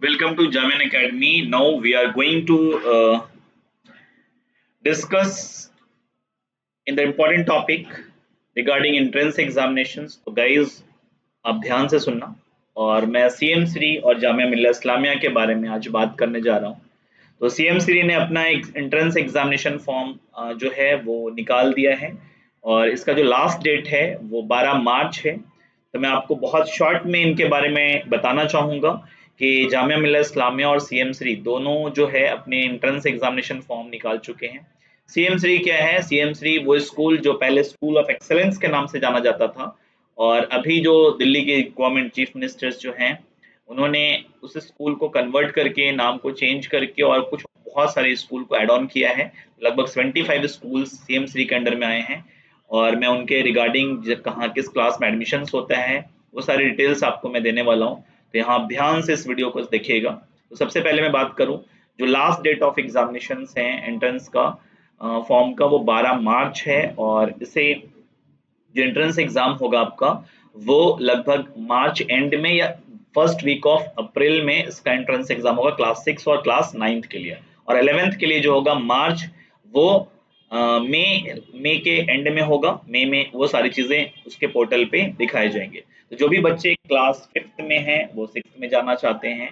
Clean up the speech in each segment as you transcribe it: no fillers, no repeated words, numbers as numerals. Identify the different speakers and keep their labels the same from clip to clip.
Speaker 1: Welcome to Jamin Academy. Now we are going to discuss in the important topic regarding entrance examinations. तो guys आप ध्यान से सुनना और मैं सीएम श्री और जामिया मिल्लिया इस्लामिया के बारे में आज बात करने जा रहा हूँ। तो सीएम श्री ने अपना एक एंट्रेंस एग्जामिनेशन फॉर्म जो है वो निकाल दिया है और इसका जो लास्ट डेट है वो 12 मार्च है। तो मैं आपको बहुत शॉर्ट में इनके बारे में बताना चाहूँगा कि जामिया मिल्लिया इस्लामिया और सीएम श्री दोनों जो है अपने एंट्रेंस एग्जामिनेशन फॉर्म निकाल चुके हैं। सीएम श्री क्या है? सीएम श्री वो स्कूल जो पहले स्कूल ऑफ एक्सेलेंस के नाम से जाना जाता था और अभी जो दिल्ली के गवर्नमेंट चीफ मिनिस्टर्स जो हैं उन्होंने उस स्कूल को कन्वर्ट करके नाम को चेंज करके और कुछ बहुत सारे स्कूल को ऐड ऑन किया है। लगभग 75 स्कूल सीएम श्री के अंडर में आए हैं और मैं उनके रिगार्डिंग कहाँ किस क्लास में एडमिशन्स होता है वो सारी डिटेल्स आपको मैं देने वाला हूँ। तो यहाँ ध्यान से इस वीडियो को देखिएगा। तो सबसे पहले मैं बात करूँ जो लास्ट डेट ऑफ एग्जामिनेशंस हैं एंट्रेंस का फॉर्म का वो 12 मार्च है और इसे जो एंट्रेंस एग्जाम होगा आपका वो लगभग मार्च एंड में या फर्स्ट वीक ऑफ अप्रैल में इसका एंट्रेंस एग्जाम होगा क्लास 6 और क्लास 9 के लिए। और 11th के लिए जो होगा मार्च वो मई के एंड में होगा। मई में वो सारी चीजें उसके पोर्टल पे दिखाए जाएंगे। तो जो भी बच्चे क्लास 5th में हैं वो 6th में जाना चाहते हैं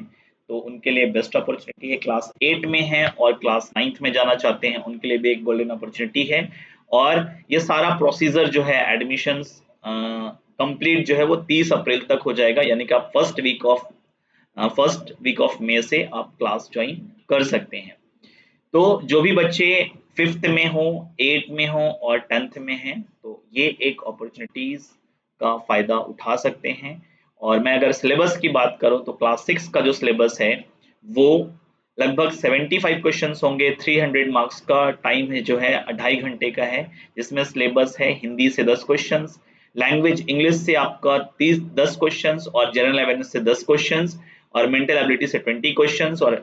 Speaker 1: तो उनके लिए बेस्ट अपॉर्चुनिटी है। क्लास 8 में है और क्लास 9th में जाना चाहते हैं उनके लिए भी एक गोल्डन अपॉर्चुनिटी है। और ये सारा प्रोसीजर जो है एडमिशंस कंप्लीट जो है वो 30 अप्रैल तक हो जाएगा, यानी कि आप फर्स्ट वीक ऑफ मई से आप क्लास ज्वाइन कर सकते हैं। तो जो भी बच्चे 5th में हो, 8 में हो और 10th में हैं तो ये एक अपॉर्चुनिटीज का फायदा उठा सकते हैं। और मैं अगर सिलेबस की बात करूं तो क्लास 6 का जो सिलेबस है वो लगभग 75 क्वेश्चंस होंगे। 300 मार्क्स का टाइम है जो है 2.5 घंटे का है, जिसमें सिलेबस है हिंदी से 10 क्वेश्चंस, लैंग्वेज इंग्लिश से आपका 10 क्वेश्चंस और जनरल अवेयरनेस से 10 क्वेश्चंस और मेंटल एबिलिटी से 20 क्वेश्चंस और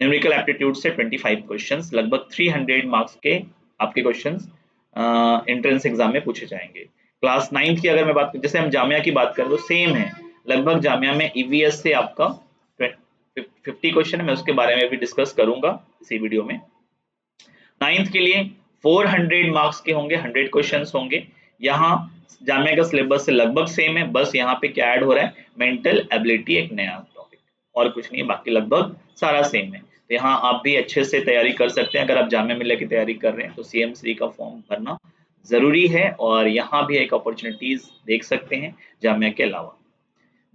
Speaker 1: न्यूमेरिकल एप्टीट्यूड से 25 क्वेश्चंस। लगभग 300 मार्क्स के आपके क्वेश्चंस एंट्रेंस एग्जाम में पूछे जाएंगे। क्लास 9 की अगर मैं बात करूं, जैसे हम जामिया की बात करें तो सेम है। लगभग जामिया में ईवीएस से आपका 50 क्वेश्चन है, मैं उसके बारे में भी डिस्कस करूंगा इसी वीडियो में। 9th के लिए 400 मार्क्स के होंगे, 100 क्वेश्चंस होंगे। यहाँ जामिया का सिलेबस से लगभग सेम है, बस यहाँ पे क्या ऐड हो रहा है, मेंटल एबिलिटी एक नया टॉपिक और कुछ नहीं है, बाकी लगभग सारा सेम है। तो यहाँ आप भी अच्छे से तैयारी कर सकते हैं। अगर आप जामिया मिल्लिया की तैयारी कर रहे हैं तो सीएम श्री का फॉर्म भरना जरूरी है और यहाँ भी एक अपॉर्चुनिटीज देख सकते हैं जामिया के अलावा।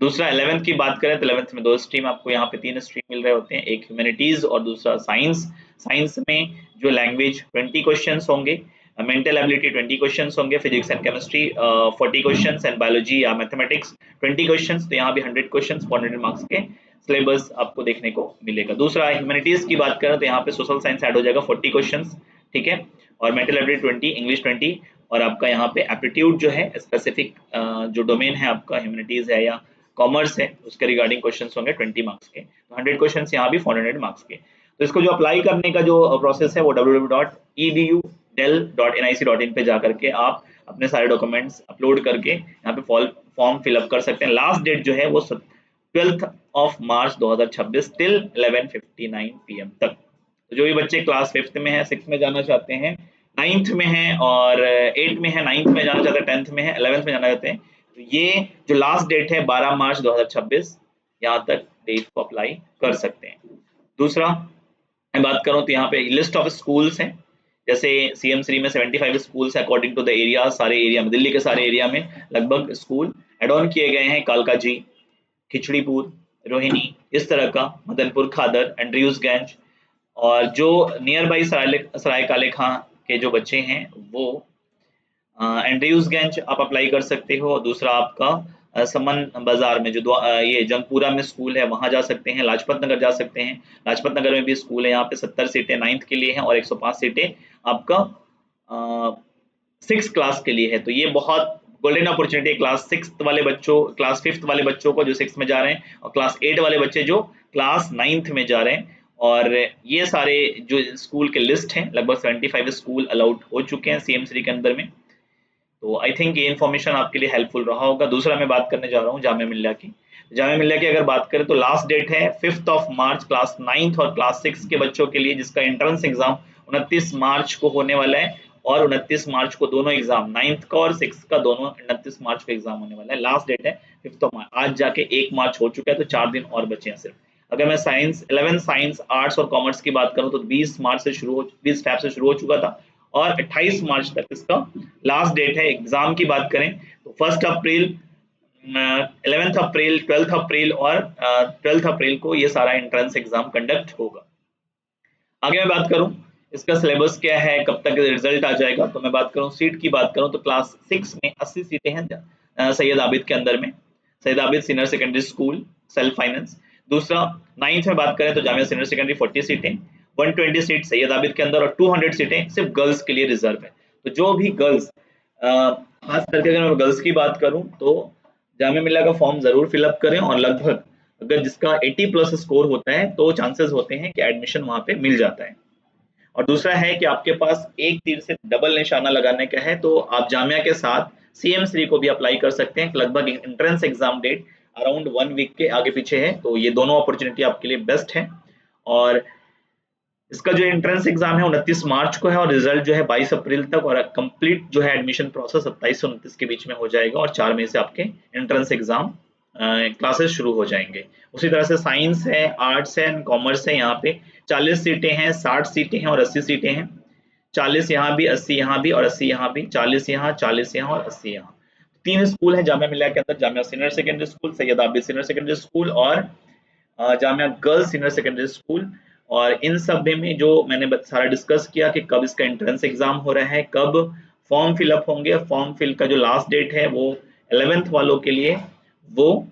Speaker 1: दूसरा 11th की बात करें तो 11th में 2 स्ट्रीम, आपको यहाँ पे 3 स्ट्रीम मिल रहे होते हैं, एक ह्यूमैनिटीज और दूसरा साइंस। साइंस में जो लैंग्वेज 20 क्वेश्चंस होंगे, मेंटल एबिलिटी 20 क्वेश्चंस होंगे, physics and chemistry 40 questions and biology या मैथमेटिक्स 20 क्वेश्चंस। तो यहाँ भी 100 क्वेश्चंस 400 मार्क्स के सिलेबस आपको देखने को मिलेगा। दूसरा ह्यूमैनिटीज की बात करें तो यहाँ पे सोशल साइंस ऐड हो जाएगा 40 क्वेश्चंस, ठीक है, और मेंटल एबिलिटी 20, इंग्लिश 20 और आपका यहाँ पे एप्टीट्यूड जो है स्पेसिफिक जो डोमेन है आपका ह्यूमैनिटीज है या कॉमर्स है उसके रिगार्डिंग क्वेश्चंस होंगे 20 मार्क्स के। तो 100 क्वेश्चंस यहाँ भी 400 मार्क्स के। तो इसको जो अप्लाई करने का जो प्रोसेस है वो www.edu.del.nic.in पे जाकर के आप अपने सारे डॉक्यूमेंट्स अपलोड करके यहाँ पे फॉर्म फिलअप कर सकते हैं। लास्ट डेट जो है वो 12 मार्च 2026 टिल 11:59 PM तक। तो जो भी बच्चे क्लास 5th में है, 6th में जाना चाहते हैं, 9th में है और 8 में है, 9th में जाना चाहते हैं, 10th में है, 11th में जाना चाहते हैं, तो ये जो लास्ट डेट है 12 मार्च 2026 यहाँ तक डेट को अप्लाई कर सकते हैं। दूसरा मैं बात करूं तो यहाँ पे लिस्ट ऑफ स्कूल्स हैं। जैसे सीएम श्री में 75 स्कूल्स है अकॉर्डिंग टू द एरिया। सारे एरिया में, दिल्ली के सारे एरिया में लगभग स्कूल एड ऑन किए गए हैं। कालका जी, खिचड़ीपुर, रोहिणी, इस तरह का, मदनपुर खादर, एंड्रयूजगंज और जो नियर बाई सराय काले खां के जो बच्चे हैं वो एंड्रयूजगंज आप अप्लाई कर सकते हो। दूसरा आपका समन बाजार में जो ये जंगपुरा में स्कूल है वहां जा सकते हैं। लाजपत नगर जा सकते हैं, लाजपत नगर में भी स्कूल है। यहाँ पे 70 सीटें 9th के लिए हैं और 105 सीटें आपका 6 क्लास के लिए है। तो ये बहुत गोल्डन अपॉर्चुनिटी है क्लास 6 वाले बच्चों, क्लास 5th वाले बच्चों को जो 6 में जा रहे हैं और क्लास 8 वाले बच्चे जो क्लास 9th में जा रहे हैं। और ये सारे जो स्कूल के लिस्ट हैं, लगभग 75 स्कूल अलाउड हो चुके हैं सीएम श्री के अंदर में। तो आई थिंक ये इन्फॉर्मेशन आपके लिए हेल्पफुल रहा होगा। दूसरा मैं बात करने जा रहा हूँ जामिया मिल्लिया की। जामिया मिल्लिया की अगर बात करें तो लास्ट डेट है 5 मार्च क्लास 9th और क्लास 6 के बच्चों के लिए, जिसका एंट्रेंस एग्जाम 29 मार्च को होने वाला है। और 29 मार्च को दोनों एग्जाम 9th का और 6 का दोनों 29 मार्च को एग्जाम होने वाला है। लास्ट डेट है 5 मार्च। आज जाके 1 मार्च हो चुका है, तो 4 दिन और बचे हैं सिर्फ। अगर मैं साइंस 11 साइंस आर्ट्स और कॉमर्स की बात करूं तो 20 मार्च से शुरू हो 20 फैब से शुरू हो चुका था और 28 मार्च तक इसका लास्ट डेट है। एग्जाम की बात करें तो 1 अप्रैल 11 अप्रैल 12 अप्रैल और 12 अप्रैल को ये सारा एंट्रेंस एग्जाम कंडक्ट होगा। आगे मैं बात करूं इसका सिलेबस क्या है, कब तक रिजल्ट आ जाएगा, तो मैं बात करूं सीट की बात करूं तो क्लास 6 में 80 सीटें हैं सैयद आबिद के अंदर में, Syed Abid senior secondary school self finance. दूसरा 9th में बात करें तो जामिया सीनियर सेकेंडरी 40 सीटें, 120 सीट सैयद आबिद के अंदर और 200 सीटें सिर्फ गर्ल्स के लिए रिजर्व है। तो जो भी गर्ल्स, खास करके अगर मैं गर्ल्स की बात करूं तो जामिया मिल्लिया का फॉर्म जरूर फिलअप करें और लगभग अगर जिसका 80 प्लस स्कोर होता है तो चांसेस होते हैं कि एडमिशन वहां पे मिल जाता है। और दूसरा है कि आपके पास एक तीर से डबल निशाना लगाने का है, तो आप जामिया के साथ सीएम श्री को भी अप्लाई कर सकते हैं। लगभग entrance exam date around 1 week के आगे पीछे है, तो ये दोनों अपॉर्चुनिटी आपके लिए बेस्ट है। और इसका जो एंट्रेंस एग्जाम है 29 मार्च को है और रिजल्ट जो है 22 अप्रैल तक, और कंप्लीट जो है एडमिशन प्रोसेस 27 से 29 के बीच में हो जाएगा और 4 मई से आपके एंट्रेंस एग्जाम क्लासेस शुरू हो जाएंगे। उसी तरह से साइंस है, आर्ट्स है एंड कॉमर्स है, यहाँ पे 40 सीटें हैं, 60 सीटें हैं और 80 सीटें हैं। 40 यहाँ भी, 80 यहाँ भी और 80 यहाँ भी, 40 यहाँ, 40 यहाँ और 80 यहाँ। 3 स्कूल हैं जामिया मिल्लिया के अंदर, Jamia senior secondary school, Syed Abid senior secondary school और Jamia girls senior secondary school. और इन सब में जो मैंने सारा डिस्कस किया कि कब इसका एंट्रेंस एग्जाम हो रहा है, कब फॉर्म फिलअप होंगे, फॉर्म फिल का जो लास्ट डेट है वो 11th वालों के लिए वो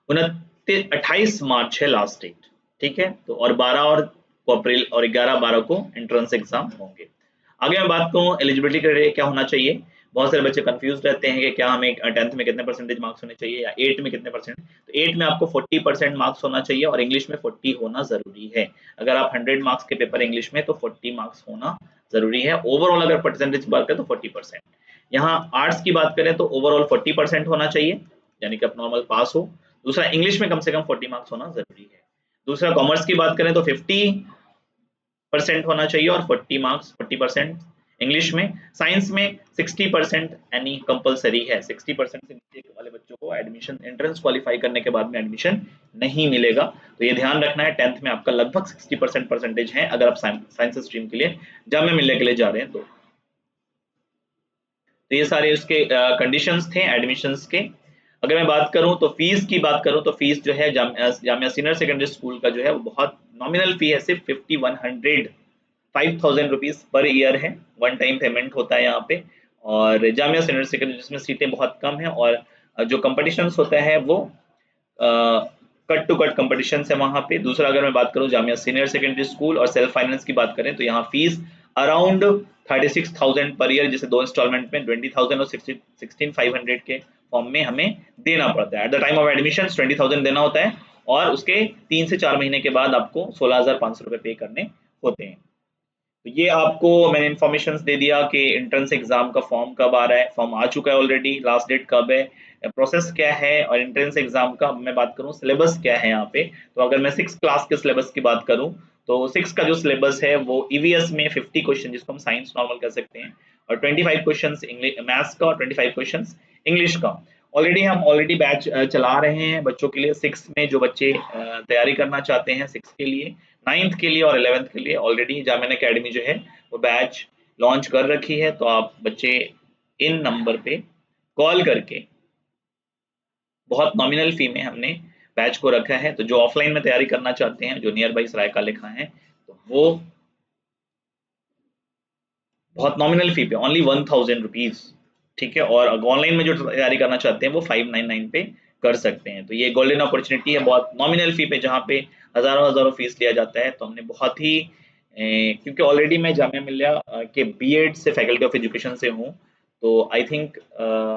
Speaker 1: 28 मार्च है लास्ट डेट, ठीक है। तो और 12 और अप्रैल और 11-12 को एंट्रेंस एग्जाम होंगे। आगे मैं बात करूं एलिजिबिलिटी क्राइटेरिया क्या होना चाहिए। बहुत सारे बच्चे कंफ्यूज रहते हैं कि क्या हमें 10th में कितने परसेंटेज मार्क्स होने चाहिए या 8 में कितने परसेंट। तो 8 में आपको 40% मार्क्स होना चाहिए और इंग्लिश में 40 होना जरूरी है। अगर आप 100 मार्क्स के पेपर इंग्लिश में तो 40 मार्क्स होना जरूरी है। ओवरऑल अगर परसेंटेज की बात करें तो 40%। यहाँ आर्ट्स की बात करें तो ओवरऑल 40% होना चाहिए, यानी कि आप नॉर्मल पास हो। दूसरा इंग्लिश में कम से कम 40 मार्क्स होना जरूरी है। दूसरा कॉमर्स की बात करें तो 50% होना चाहिए और 40% इंग्लिश में। साइंस में 60% यानी कंपलसरी है। 60% से नीचे वाले बच्चों को एडमिशन एंट्रेंस क्वालिफाई करने के बाद में एडमिशन नहीं मिलेगा। तो ये ध्यान रखना है। 10th में आपका लगभग 60% परसेंटेज है अगर आप साइंस स्ट्रीम के लिए जामिया मिल्लिया के लिए जा रहे हैं तो ये सारे उसके कंडीशंस थे एडमिशंस के। अगर मैं बात करूं तो फीस की बात करूं तो फीस जो है जामिया सीनियर सेकेंडरी स्कूल का जो है वो बहुत नॉमिनल फी है, सिर्फ 5100 रुपीज पर ईयर है। वन टाइम पेमेंट होता है यहाँ पे। और जामिया सीनियर सेकेंडरी जिसमें सीटें बहुत कम है और जो कंपटीशन होता है वो कट टू कट कंपटीशन है वहां पे। दूसरा अगर मैं बात करूं जामिया सीनियर सेकेंडरी स्कूल और सेल्फ फाइनेंस की बात करें तो यहाँ फीस अराउंड 36,000 पर ईयर, जिसे 2 इंस्टॉलमेंट में 20,000 और 16,500 के फॉर्म में हमें देना पड़ता है। At the time of admission 20,000 देना होता है और उसके 3 से 4 महीने के बाद आपको 16,500 रुपए पे करने होते हैं। तो ये आपको मैंने इन्फॉर्मेशन दे दिया कि एंट्रेंस एग्जाम का फॉर्म कब आ रहा है। फॉर्म आ चुका है ऑलरेडी, लास्ट डेट कब है, प्रोसेस क्या है, और एंट्रेंस एग्जाम का मैं बात करूं सिलेबस क्या है यहाँ पे। तो अगर मैं 6 क्लास के सिलेबस की बात करूं तो 6 का जो सिलेबस है वो ईवीएस में 50 क्वेश्चन, जिसको हम साइंस नॉर्मल कह सकते हैं, और 25 क्वेश्चन मैथ्स का और 25 क्वेश्चन इंग्लिश का। हम ऑलरेडी बैच चला रहे हैं बच्चों के लिए। 6 में जो बच्चे तैयारी करना चाहते हैं 6 के लिए, 9th के लिए और 11th के लिए, ऑलरेडी जामिया एकेडमी जो है वो बैच लॉन्च कर रखी है। तो आप बच्चे इन नंबर पे कॉल करके, बहुत नॉमिनल फी में हमने बैच को रखा है। तो जो ऑफलाइन में तैयारी करना चाहते हैं, जो नियर बाई सरायका लिखा है, तो वो बहुत नॉमिनल फी पे ओनली 1000 रुपीज, ठीक है। और ऑनलाइन में जो तैयारी करना चाहते हैं वो 599 पे कर सकते हैं। तो ये गोल्डन अपॉर्चुनिटी है बहुत नॉमिनल फी पे, जहाँ पे हजारों हजारों फीस लिया जाता है। तो हमने बहुत ही क्योंकि ऑलरेडी मैं जामिया मिल्लिया के बीएड से फैकल्टी ऑफ एजुकेशन से हूँ, तो आई थिंक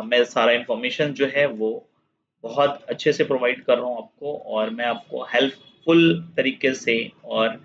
Speaker 1: मैं सारा इन्फॉर्मेशन जो है वो बहुत अच्छे से प्रोवाइड कर रहा हूँ आपको, और मैं आपको हेल्पफुल तरीके से और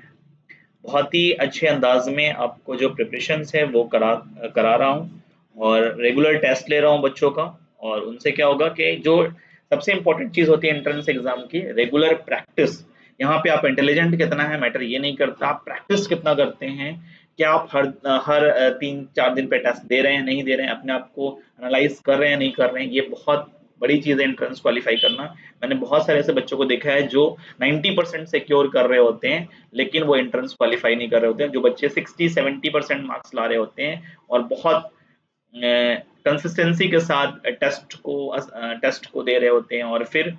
Speaker 1: बहुत ही अच्छे अंदाज में आपको जो प्रिपरेशंस है वो करा रहा हूँ। और रेगुलर टेस्ट ले रहा हूँ बच्चों का, और उनसे क्या होगा कि जो सबसे इंपॉर्टेंट चीज होती है एंट्रेंस एग्जाम की रेगुलर प्रैक्टिस। यहाँ पे आप इंटेलिजेंट कितना है मैटर ये नहीं करता, आप प्रैक्टिस कितना करते हैं, क्या आप हर हर 3-4 दिन पे टेस्ट दे रहे हैं नहीं दे रहे हैं, अपने आप को एनालाइज कर रहे हैं नहीं कर रहे हैं। ये बहुत बड़ी चीज है एंट्रेंस क्वालिफाई करना। मैंने बहुत सारे ऐसे बच्चों को देखा है जो 90% सिक्योर कर रहे होते हैं लेकिन वो एंट्रेंस क्वालिफाई नहीं कर रहे होते हैं। जो बच्चे 60-70% मार्क्स ला रहे होते हैं और बहुत कंसिस्टेंसी के साथ टेस्ट को दे रहे होते हैं और फिर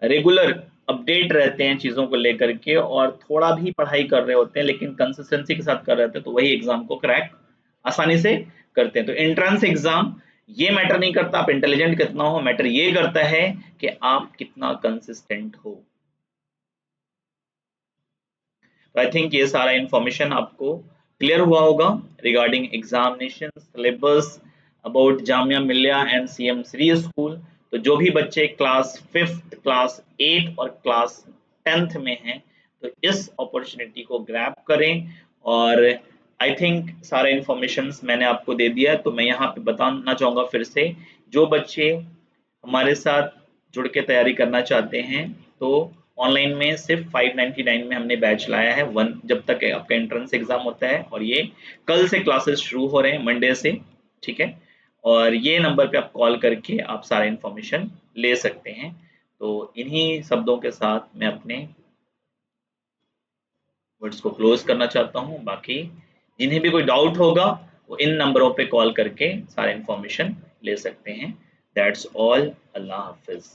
Speaker 1: रेगुलर अपडेट रहते हैं चीज़ों को लेकर के और थोड़ा भी पढ़ाई कर रहे होते हैं लेकिन कंसिस्टेंसी के साथ कर रहे होते हैं, तो वही एग्जाम को क्रैक आसानी से करते हैं। तो एंट्रेंस एग्जाम ये मैटर नहीं करता आप इंटेलिजेंट कितना हो, मैटर ये करता है कि आप कितना कंसिस्टेंट हो। तो आई थिंक ये सारा इंफॉर्मेशन आपको क्लियर हुआ होगा regarding examination syllabus about Jamia Millia and CM Shri school. तो जो भी बच्चे क्लास 5th क्लास 8 और क्लास 10th में हैं तो इस अपॉर्चुनिटी को ग्रैब करें। और आई थिंक सारे इंफॉर्मेशन मैंने आपको दे दिया, तो मैं यहाँ पे बताना चाहूँगा फिर से, जो बच्चे हमारे साथ जुड़ के तैयारी करना चाहते हैं तो ऑनलाइन में सिर्फ 599 में हमने बैच लाया है, वन जब तक आपका एंट्रेंस एग्जाम होता है। और ये कल से क्लासेस शुरू हो रहे हैं मंडे से, ठीक है। और ये नंबर पे आप कॉल करके आप सारा इंफॉर्मेशन ले सकते हैं। तो इन्हीं शब्दों के साथ मैं अपने वर्ड्स को क्लोज करना चाहता हूँ। बाकी जिन्हें भी कोई डाउट होगा वो इन नंबरों पे कॉल करके सारा इंफॉर्मेशन ले सकते हैं। That's all. Allah Hafiz.